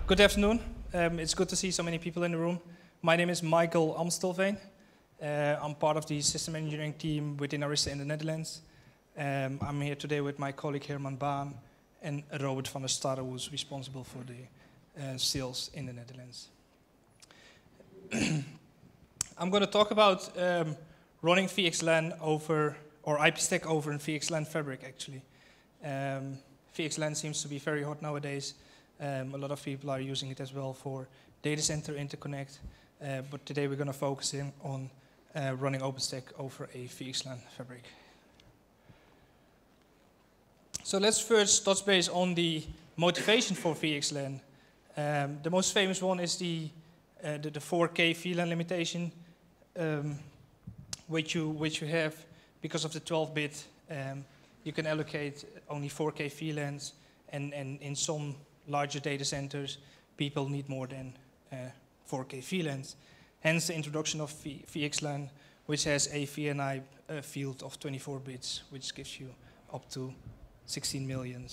Good afternoon. It's good to see so many people in the room. My name is Michael Amstelveen. I'm part of the system engineering team within Arista in the Netherlands. I'm here today with my colleague Herman Baan and Robert van der Starre, who's responsible for the sales in the Netherlands. I'm going to talk about running VXLAN over, or IPstack over in VXLAN Fabric, actually. VXLAN seems to be very hot nowadays. A lot of people are using it as well for data center interconnect. But today we're going to focus in on running OpenStack over a VXLAN Fabric. So let's first touch base on the motivation for VXLAN. The most famous one is the 4K VLAN limitation, which you have because of the 12-bit. You can allocate only 4K VLANs, and in some larger data centers, people need more than 4K VLANs. Hence the introduction of VXLAN, which has a VNI field of 24 bits, which gives you up to 16 million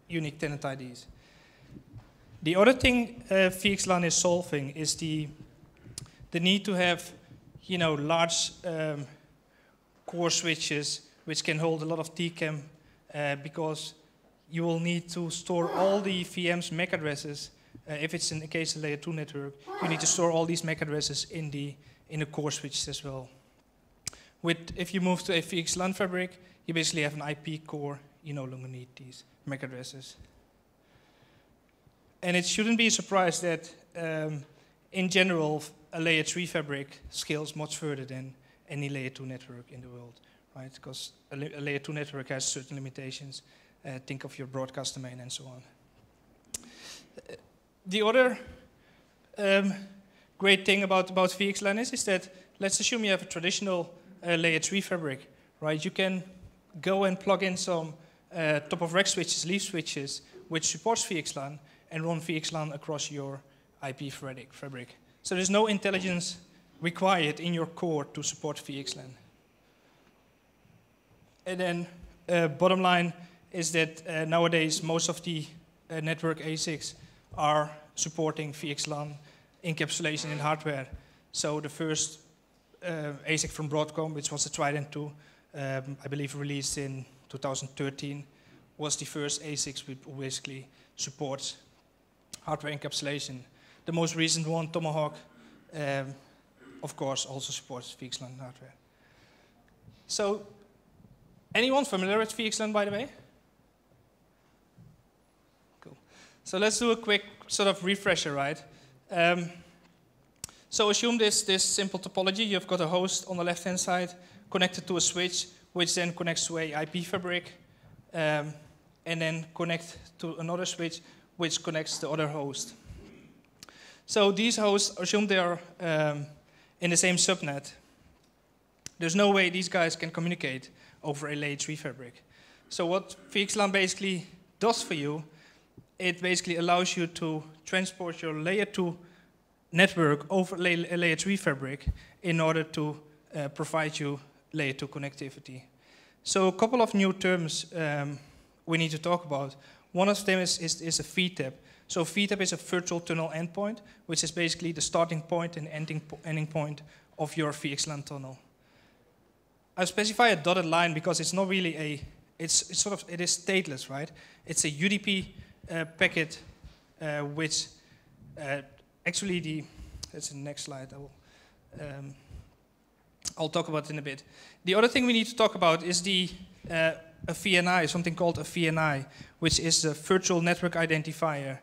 unique tenant IDs. The other thing VXLAN is solving is the need to have, large core switches which can hold a lot of TCAM because you will need to store all the VM's MAC addresses. If it's in the case of layer 2 network, you need to store all these MAC addresses in the core switches as well. If you move to a VXLAN fabric, you basically have an IP core. You no longer need these MAC addresses. And it shouldn't be a surprise that, in general, a layer 3 fabric scales much further than any layer 2 network in the world, right? Because a layer 2 network has certain limitations. Think of your broadcast domain and so on. The other great thing about VXLAN is that, let's assume you have a traditional layer 3 fabric, right? You can go and plug in some top-of-rack switches, leaf switches, which supports VXLAN, and run VXLAN across your IP fabric. So there's no intelligence required in your core to support VXLAN. And then bottom line is that nowadays most of the network ASICs are supporting VXLAN encapsulation in hardware. So the first ASIC from Broadcom, which was the Trident 2, I believe released in 2013, was the first ASIC which basically supports hardware encapsulation. The most recent one, Tomahawk, of course, also supports VXLAN hardware. So, anyone familiar with VXLAN, by the way? Cool. So let's do a quick sort of refresher, right? So assume this simple topology. You've got a host on the left-hand side connected to a switch, which then connects to a IP fabric, and then connect to another switch, which connects the other host. So these hosts, assume they are in the same subnet. There's no way these guys can communicate over a layer 3 fabric. So what VXLAN basically does for you, it basically allows you to transport your layer 2 network over a layer 3 fabric in order to provide you layer 2 connectivity. So a couple of new terms we need to talk about. One of them is a VTAP. So VTAP is a virtual tunnel endpoint, which is basically the starting point and ending point of your VXLAN tunnel. I specify a dotted line because it's not really it is stateless, right? It's a UDP packet, which actually that's the next slide. I'll talk about it in a bit. The other thing we need to talk about is a VNI, something called a VNI, which is a virtual network identifier,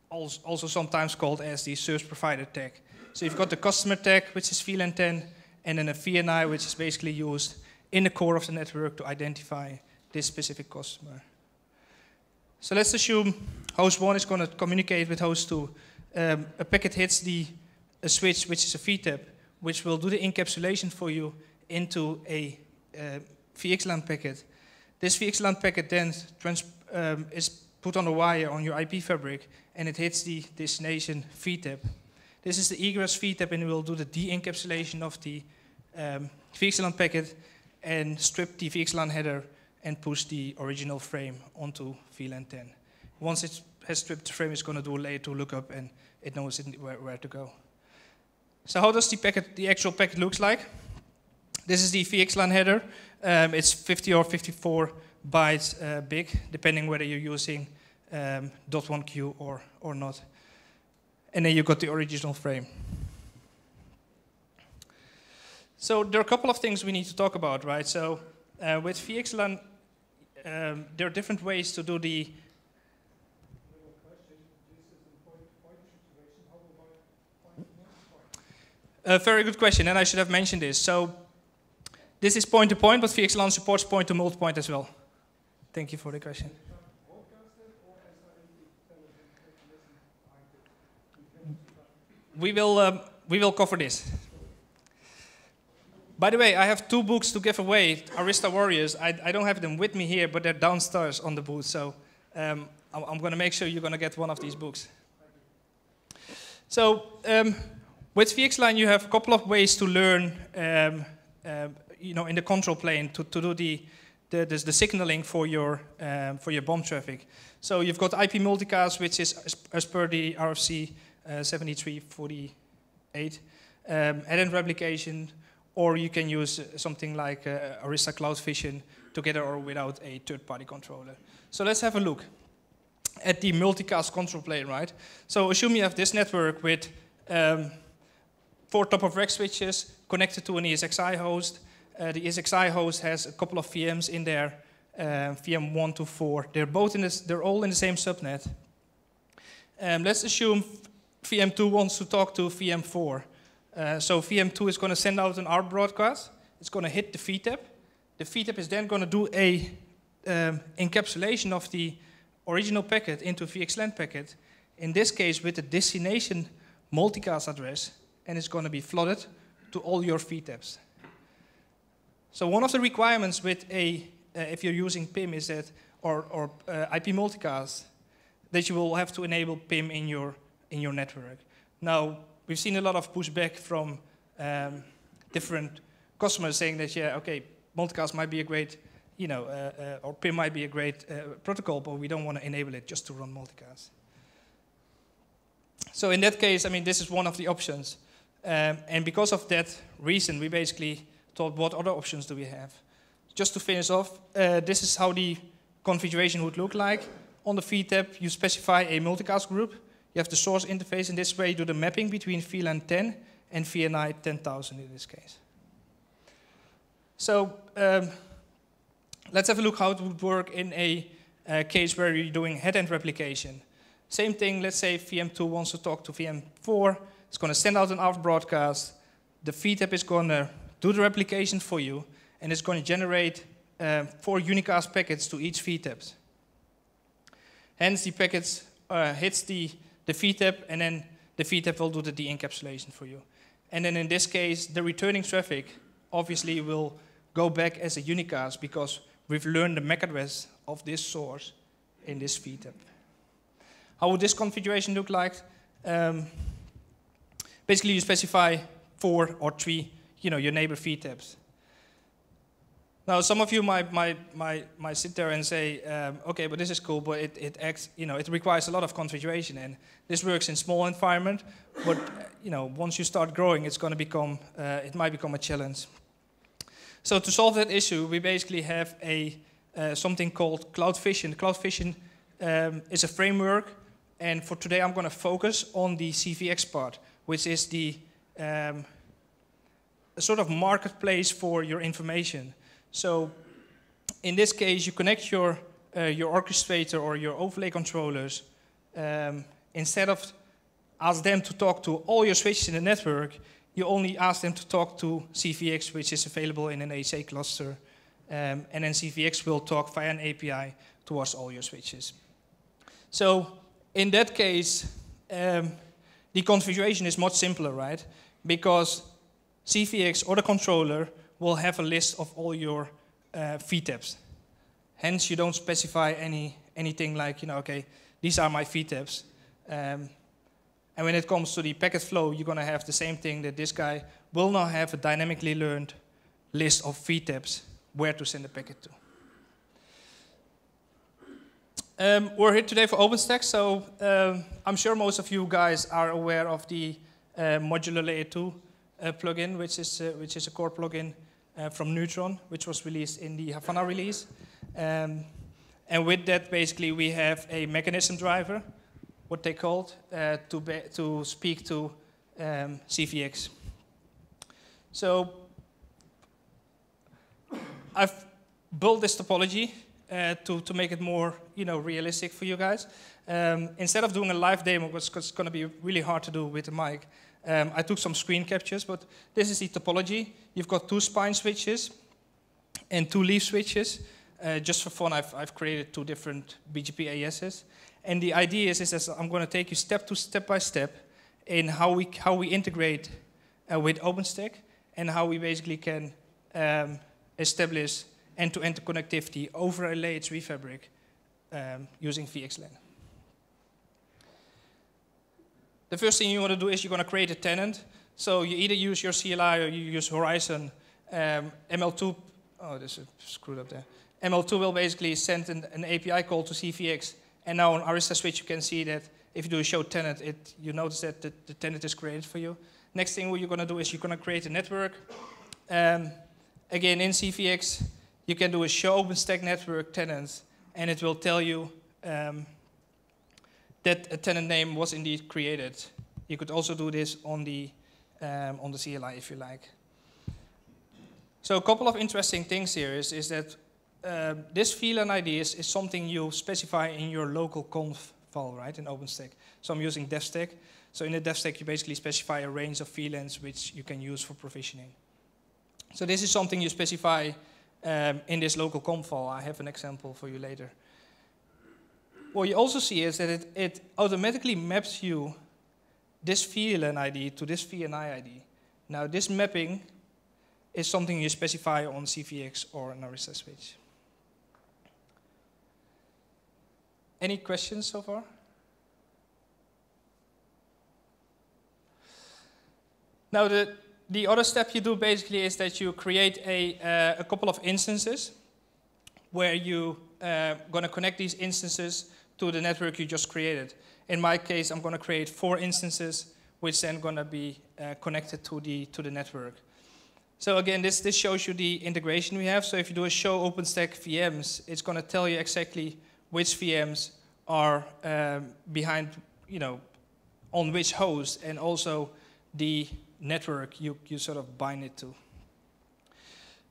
also sometimes called as the service provider tag. So you've got the customer tag, which is VLAN 10, and then a VNI, which is basically used in the core of the network to identify this specific customer. So let's assume host 1 is going to communicate with host 2. A packet hits a switch, which is a VTAP, which will do the encapsulation for you into a VXLAN packet. This VXLAN packet then is put on a wire on your IP fabric, and it hits the destination VTAP. This is the egress VTAP, and it will do the de-encapsulation of the VXLAN packet and strip the VXLAN header and push the original frame onto VLAN 10. Once it's has stripped the frame, it's going to do a layer 2 lookup, and it knows where to go. So how does the actual packet looks like? This is the VXLAN header. It's 50 or 54 bytes big, depending whether you're using .1q or not. And then you got the original frame. So there are a couple of things we need to talk about, right? So with VXLAN, there are different ways to do the... A very good question, and I should have mentioned this. So this is point-to-point, but VXLAN supports point-to-multipoint as well. Thank you for the question. We will cover this. By the way, I have 2 books to give away, Arista Warriors. I don't have them with me here, but they're downstairs on the booth. So I'm going to make sure you're going to get one of these books. So with VXLAN, you have a couple of ways to learn, in the control plane to do the signaling for your bomb traffic. So you've got IP multicast, which is as per the RFC 7348, head-end replication, or you can use something like Arista Cloud Vision together or without a third-party controller. So let's have a look at the multicast control plane, right? So assume you have this network with 4 top-of-rack switches connected to an ESXi host. The ESXi host has a couple of VMs in there, VM 1 to 4. They're all in the same subnet. Let's assume VM 2 wants to talk to VM 4. So VM 2 is going to send out an ARP broadcast. It's going to hit the VTAP. The VTAP is then going to do a encapsulation of the original packet into a VXLAN packet, in this case with the destination multicast address, and it's going to be flooded to all your VTAPs. So one of the requirements with if you're using PIM is that, or IP multicast, that you will have to enable PIM in your network. Now, we've seen a lot of pushback from different customers saying that, yeah, okay, multicast might be a great, or PIM might be a great protocol, but we don't want to enable it just to run multicast. So in that case, I mean, this is one of the options. And because of that reason, we basically thought, what other options do we have? Just to finish off, this is how the configuration would look like. On the VTAP, you specify a multicast group. You have the source interface. In this way, you do the mapping between VLAN 10 and VNI 10,000 in this case. So let's have a look how it would work in a case where you're doing head-end replication. Same thing, let's say VM2 wants to talk to VM4. It's going to send out an ARP broadcast. The VTAP is going to do the replication for you, and it's going to generate 4 unicast packets to each VTAP. Hence, the packets hits the VTAP, and then the VTAP will do the de-encapsulation for you. And then in this case, the returning traffic obviously will go back as a unicast because we've learned the MAC address of this source in this VTAP. How would this configuration look like? Basically, you specify 4 or 3, your neighbor VTAPs. Now, some of you might sit there and say, okay, but this is cool, but it acts, it requires a lot of configuration, and this works in small environment, but once you start growing, it's going to become, it might become a challenge. So to solve that issue, we basically have something called Cloud Vision. Cloud Vision is a framework, and for today, I'm going to focus on the CVX part, which is the a sort of marketplace for your information. So in this case, you connect your orchestrator or your overlay controllers. Instead of ask them to talk to all your switches in the network, you only ask them to talk to CVX, which is available in an ASA cluster. And then CVX will talk via an API towards all your switches. So in that case, the configuration is much simpler, right? Because CVX or the controller will have a list of all your VTAPs. Hence, you don't specify anything like, okay, these are my VTAPs. And when it comes to the packet flow, you're going to have the same thing, that this guy will now have a dynamically learned list of VTAPs where to send the packet to. We're here today for OpenStack, so I'm sure most of you guys are aware of the modular layer 2 plugin, which is a core plugin from Neutron, which was released in the Havana release. And with that, basically, we have a mechanism driver, what they called, to speak to CVX. So I've built this topology to make it more, realistic for you guys. Instead of doing a live demo, because it's going to be really hard to do with the mic, I took some screen captures, but this is the topology. You've got 2 spine switches and 2 leaf switches. Just for fun, I've created 2 different BGP ASs. And the idea is that I'm going to take you step by step in how we integrate with OpenStack and how we basically can establish end-to-end connectivity over a layer 3 fabric using VXLAN. The first thing you want to do is you're going to create a tenant. So you either use your CLI or you use Horizon. ML2, oh, this is screwed up there. ML2 will basically send an API call to CVX. And now on Arista switch, you can see that if you do a show tenant, you notice that the tenant is created for you. Next thing what you're going to do is you're going to create a network. Again, in CVX, you can do a show OpenStack network tenant, and it will tell you that a tenant name was indeed created. You could also do this on the CLI if you like. So a couple of interesting things here is that this VLAN ID is something you specify in your local conf file, right, in OpenStack. So I'm using devstack. So in the devstack, you basically specify a range of VLANs which you can use for provisioning. So this is something you specify in this local conf file. I have an example for you later. What you also see is that it automatically maps you this VLAN ID to this VNI ID. Now this mapping is something you specify on CVX or an Arista switch. Any questions so far? Now the other step you do basically is that you create a couple of instances where you going to connect these instances to the network you just created. In my case, I'm going to create 4 instances, which then going to be connected to the network. So again, this shows you the integration we have. So if you do a show OpenStack VMs, it's going to tell you exactly which VMs are behind, on which host, and also the network you sort of bind it to.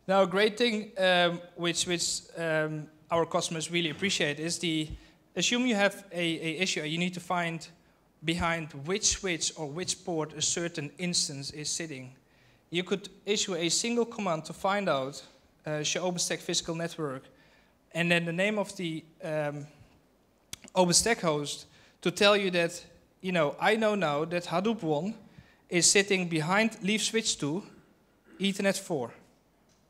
Now, a great thing which our customers really appreciate is assume you have a issue, you need to find behind which switch or which port a certain instance is sitting. You could issue a single command to find out, show OpenStack physical network, and then the name of the OpenStack host to tell you that, I know now that Hadoop 1 is sitting behind leaf switch 2, Ethernet 4,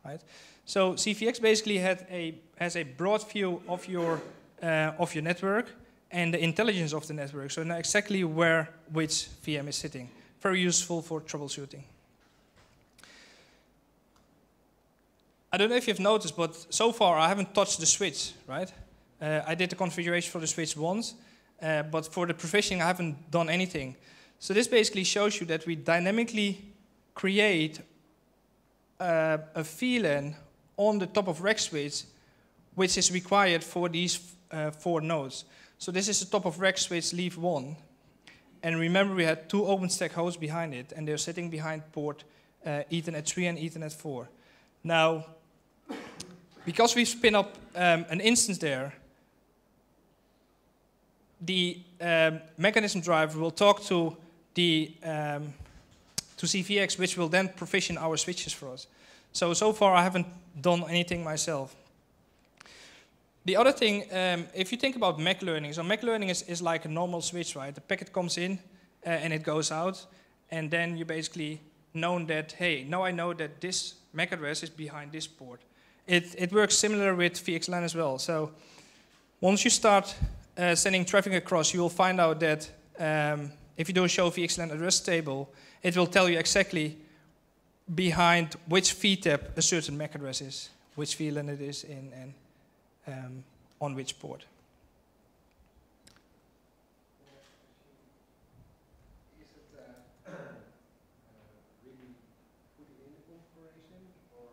right? So CVX basically has a broad view of your network and the intelligence of the network. So now exactly which VM is sitting. Very useful for troubleshooting. I don't know if you've noticed, but so far I haven't touched the switch, right? I did the configuration for the switch once, but for the provisioning I haven't done anything. So this basically shows you that we dynamically create a VLAN on the top of rack switch, which is required for these 4 nodes. So this is the top of rack switch leaf 1. And remember we had 2 OpenStack hosts behind it, and they're sitting behind port Ethernet 3 and Ethernet 4. Now, because we spin up an instance there, the mechanism driver will talk to CVX, which will then provision our switches for us. So far I haven't done anything myself. The other thing, if you think about Mac learning, so Mac learning is like a normal switch, right? The packet comes in and it goes out, and then you basically know that, hey, now I know that this MAC address is behind this port. It works similar with VXLAN as well. So once you start sending traffic across, you will find out that if you do a show VXLAN address table, it will tell you exactly behind which VTAP a certain MAC address is, which VLAN it is in, and on which port. operation, or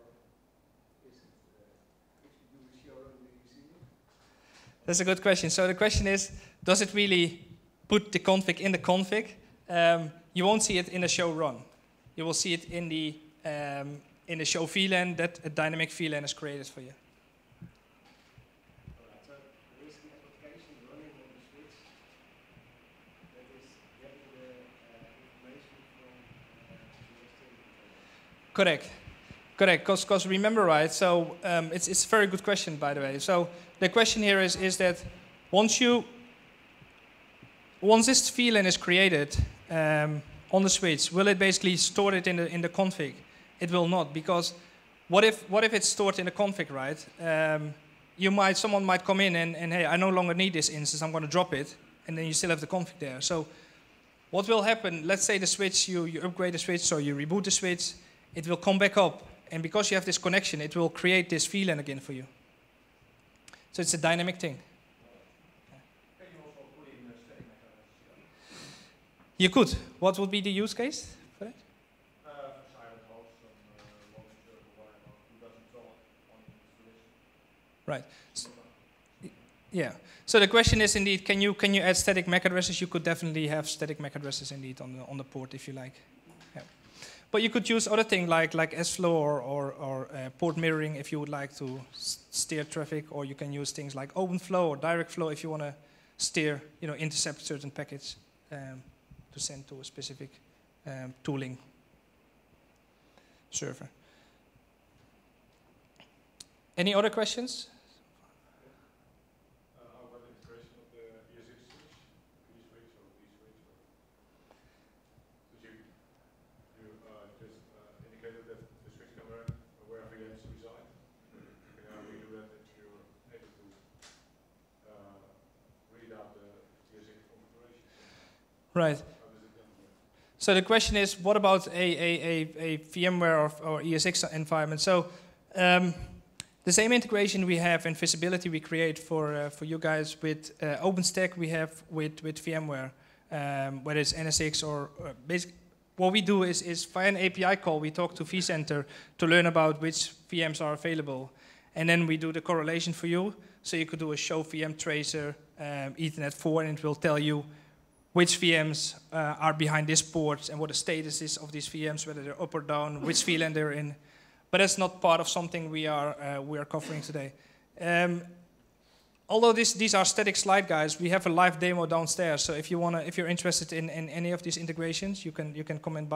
is it if you do a show run, do you see it? That's a good question. So the question is, does it really put the config in the config? You won't see it in the show run. You will see it in the show VLAN that a dynamic VLAN is created for you. Alright, so there is an application running on the switch that is getting the information from the external controller. Correct. Correct, because remember, right, so it's a very good question, by the way. So the question here is that once this VLAN is created on the switch, will it basically store it in the config? It will not, because what if it's stored in the config, right? Someone might come in and hey, I no longer need this instance, I'm going to drop it, and then you still have the config there. So what will happen? Let's say the switch, you upgrade the switch, so you reboot the switch, it will come back up. And because you have this connection, it will create this VLAN again for you. So it's a dynamic thing. Can you also put in static mechanisms? You could. What would be the use case for that? Silent host, some one server, whatever, who doesn't talk on the Right. Yeah. So the question is indeed, can you add static MAC addresses? You could definitely have static MAC addresses indeed on the port if you like. Yeah. But you could use other things like S-flow or port mirroring if you would like to steer traffic, or you can use things like OpenFlow or direct flow if you want to steer, intercept certain packets to send to a specific tooling server. Any other questions? How about the integration of the ESX switch, E-switch or D-switch? Because you just indicated that the switch can learn where VMs reside. How do you do that if you're able to read out the ESX configuration? Right. So the question is, what about a VMware or ESX environment? So the same integration we have and visibility we create for you guys with OpenStack we have with VMware, whether it's NSX or basically what we do is via an API call we talk to vCenter to learn about which VMs are available, and then we do the correlation for you. So you could do a show VM tracer Ethernet 4, and it will tell you which VMs are behind this port and what the status is of these VMs, whether they're up or down, which VLAN they're in. But that's not part of something we are covering today. Although these are static slide guys, we have a live demo downstairs. So if you're interested in any of these integrations, you can come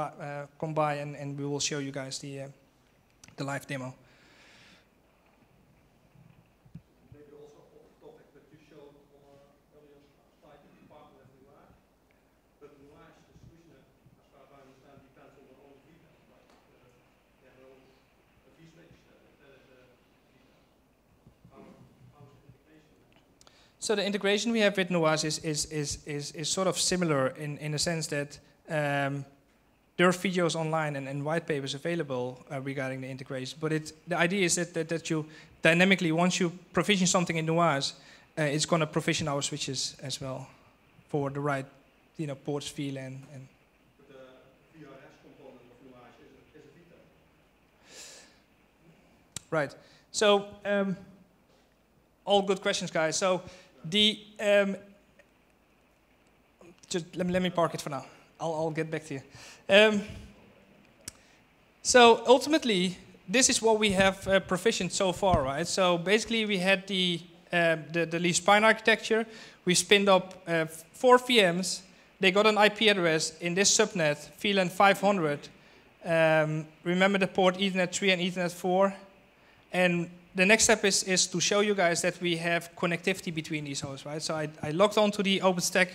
by and we will show you guys the live demo. Maybe also off topic, but you showed on an earlier slide the department of Nuage. But Nuage, the solution, as far as I understand, depends on their own VLAN, right? They have their own vSwitch that is a VLAN. How is the integration? So the integration we have with Nuage is sort of similar in the sense that there are videos online and white papers available regarding the integration. But the idea is that you dynamically, once you provision something in Nuage, it's going to provision our switches as well for the right, ports, VLAN. And But the VRS component of Nuage is a VLAN. right. So all good questions, guys. So just let me park it for now. I'll get back to you. So ultimately, this is what we have provisioned so far, right? So basically, we had the leaf spine architecture. We spinned up 4 VMs. They got an IP address in this subnet, VLAN 500. Remember the port Ethernet 3 and Ethernet 4. And the next step is to show you guys that we have connectivity between these hosts, right? So I logged onto the OpenStack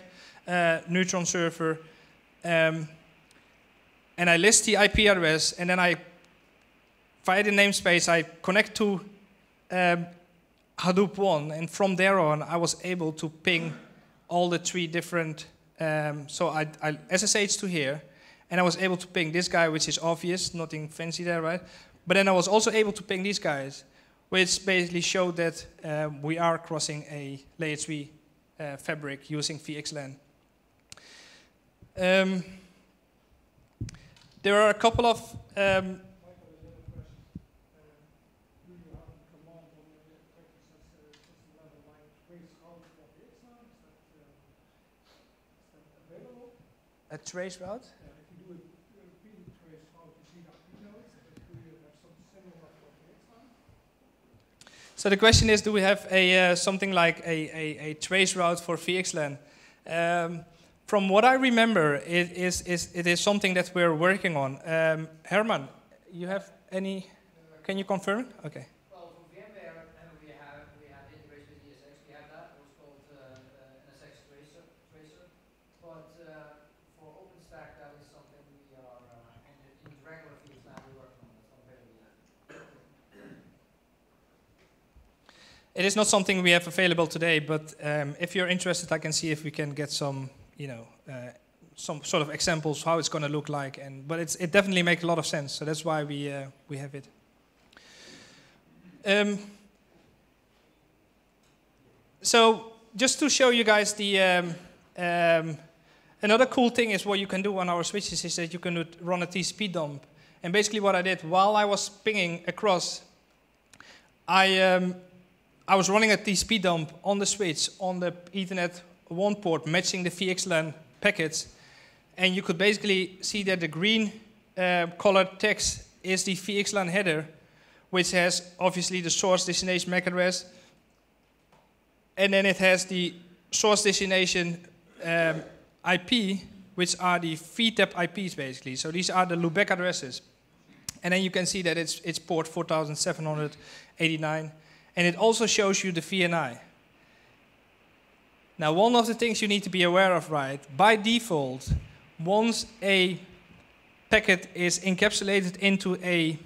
Neutron server, and I list the IP address, and then via the namespace, I connect to Hadoop 1, and from there on, I was able to ping all the 3 different, so I SSH to here, and I was able to ping this guy, which is obvious, nothing fancy there, right? But then I was also able to ping these guys, which basically showed that we are crossing a layer 3 fabric using VXLAN. There are a couple of... Michael, is that a A trace route? If you do a repeated trace route, you see the IP nodes, but do you have something similar for VXLAN? So the question is, do we have a something like a trace route for VXLAN? From what I remember, it is something that we're working on. Herman, you have any? Can you confirm? Okay. Well, for VMware, we have integration with ESX. We have that. It was called NSX tracer. But for OpenStack, that is something we are in regular VXLAN we're working on. It's not available yet. It is not something we have available today, but if you're interested, I can see if we can get some, some sort of examples how it's going to look like. But it definitely makes a lot of sense, so that's why we have it. So just to show you guys the another cool thing is what you can do on our switches is that you can run a TCP dump. And basically what I did while I was pinging across, I was running a TCP dump on the switch on the Ethernet 1 port, matching the VXLAN packets, and you could basically see that the green colored text is the VXLAN header, which has obviously the source destination MAC address, and then it has the source destination IP, which are the VTAP IPs basically. So these are the loopback addresses, and then you can see that it's port 4789, and it also shows you the VNI. Now, one of the things you need to be aware of, right? By default, once a packet is encapsulated into a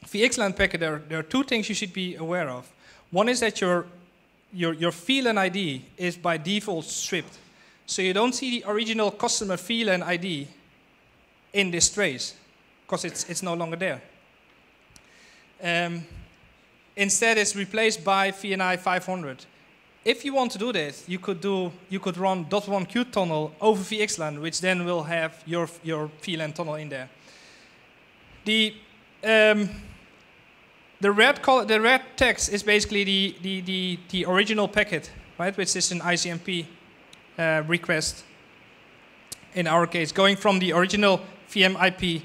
VXLAN packet, there are two things you should be aware of. One is that your VLAN ID is by default stripped. So you don't see the original customer VLAN ID in this trace, because it's no longer there. Instead, it's replaced by VNI 500. If you want to do this, you could run .1Q tunnel over VXLAN, which then will have your VLAN tunnel in there. The red text is basically the original packet, right? Which is an ICMP request. In our case, going from the original VM IP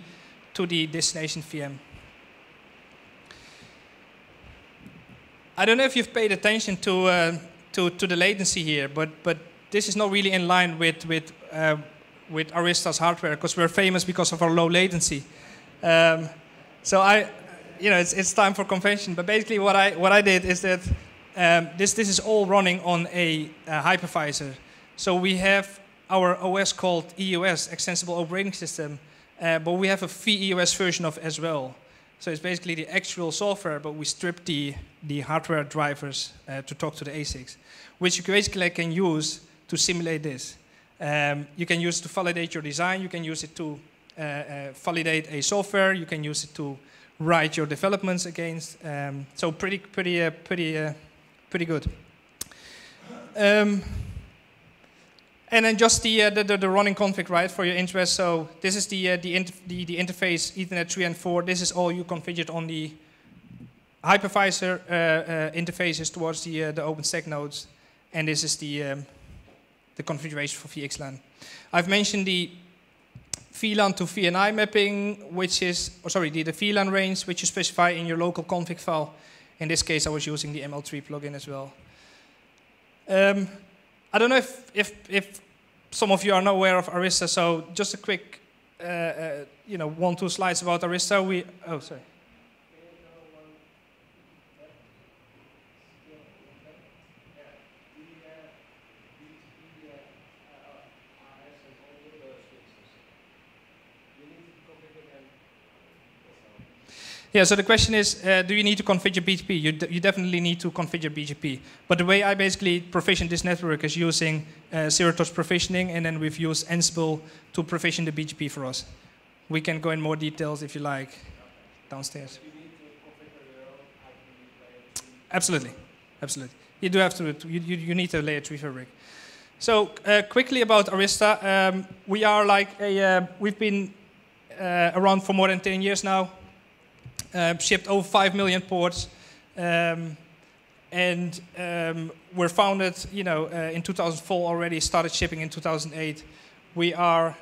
to the destination VM. I don't know if you've paid attention to the latency here, but this is not really in line with Arista's hardware, because we're famous because of our low latency. So it's time for convention. But basically, what I did is that this is all running on a hypervisor. So we have our OS called EOS, Extensible Operating System, but we have a VEOS version of as well. So it's basically the actual software, but we strip the hardware drivers to talk to the ASICs, which you basically can use to simulate this. You can use it to validate your design. You can use it to validate a software. You can use it to write your developments against. So pretty good. And then just the running config, right, for your interest. So this is the interface Ethernet 3 and 4. This is all you configured on the hypervisor interfaces towards the OpenStack nodes, and this is the configuration for VXLAN. I've mentioned the VLAN to VNI mapping, which is the VLAN range, which you specify in your local config file. In this case, I was using the ML3 plugin as well. I don't know if some of you are not aware of Arista, so just a quick, 1-2 slides about Arista. Sorry. Yeah, so the question is, do you need to configure BGP? You definitely need to configure BGP. But the way I basically provision this network is using zero-touch provisioning, and then we've used Ansible to provision the BGP for us. We can go in more details if you like downstairs. You need to configure your own IP layer 3. Absolutely. You do have to. You need a layer 3 fabric. So quickly about Arista, we are we've been around for more than 10 years now. Shipped over 5 million ports, and we're founded, in 2004 already. Started shipping in 2008. We are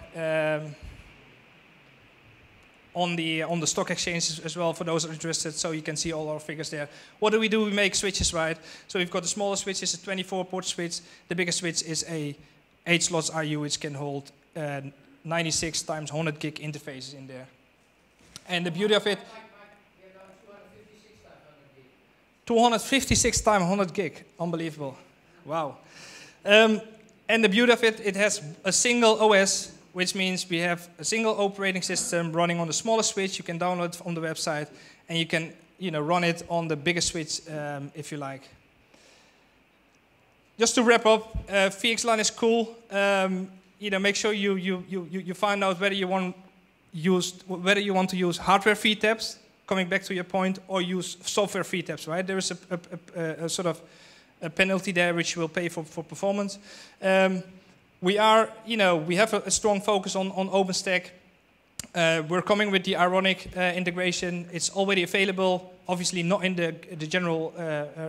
on the stock exchanges as well for those that are interested, so you can see all our figures there. What do? We make switches, right? So we've got the smaller switch is a 24-port switch. The bigger switch is a 8-slots RU, which can hold 96 times 100 gig interfaces in there. And the beauty of it, 256 times 100 gig, unbelievable. Wow. And the beauty of it, it has a single OS, which means we have a single operating system running on the smaller switch. You can download it from the website, and you can run it on the bigger switch if you like. Just to wrap up, VXLAN is cool. Make sure you find out whether you want to use hardware feed tabs, coming back to your point, or use software feed tabs. Right? There is a sort of a penalty there which you will pay for performance. We have a strong focus on OpenStack. We're coming with the Ironic integration. It's already available, obviously not in the general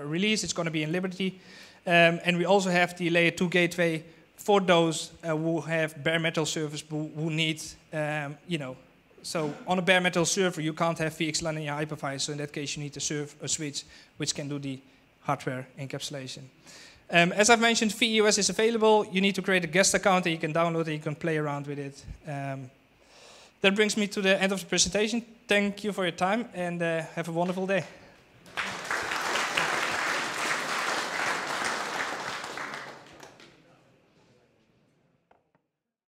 release. It's going to be in Liberty. And we also have the layer 2 gateway for those who have bare metal servers who need, so on a bare metal server you can't have VXLAN in your hypervisor. So in that case you need to serve a switch which can do the hardware encapsulation. As I've mentioned, VEOS is available. You need to create a guest account and you can download it, you can play around with it. That brings me to the end of the presentation. Thank you for your time and have a wonderful day.